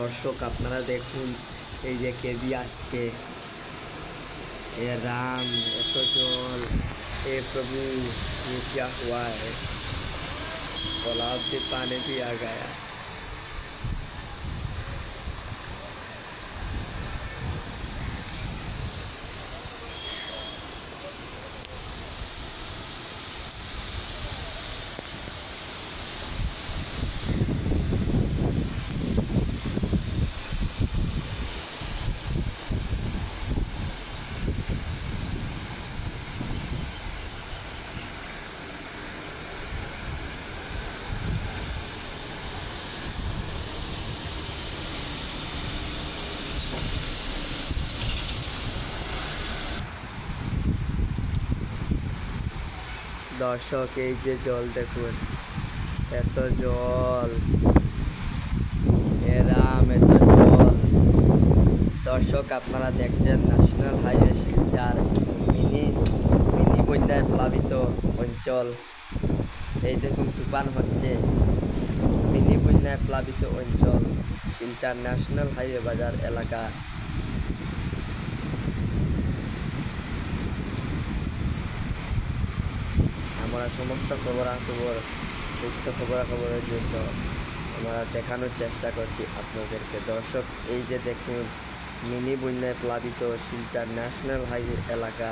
दर्शक আপনারা দেখুন এই যে কেবি আসছে ए राम এত জল ए प्रभु ये क्या हुआ है तालाब से पानी भी आ गया दर्शक এই যে জল দেখুন এত জল এ রাম এত জল দর্শক আপনারা দেখছেন ন্যাশনাল হাইওয়ে শিলচর মিনি বন্যায় প্লাবিত অঞ্চল এই দেখুন তুফান হচ্ছে মিনি বন্যায় প্লাবিত অঞ্চল শিলচর ন্যাশনাল হাইওয়ে বাজার এলাকা আমরা সমস্ত খবরাখবর সত্য খবরাখবরের জন্য আমরা দেখানোর চেষ্টা করছি আপনাদেরকে দর্শক এই যে দেখুন মিনি বন্যায় প্লাবিত শিলচর ন্যাশনাল হাইওয়ে এলাকা